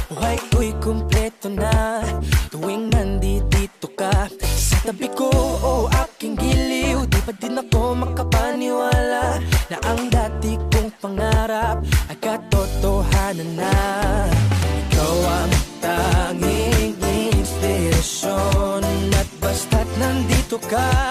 buhay ko'y kumpleto na tuwing nandito ka sa tabi ko. O aking giliw, di pa din ako makapaniwala na ang dati kong pangarap ay katotohanan na. Ikaw ang tanging inspirasyon, at basta't nandito ka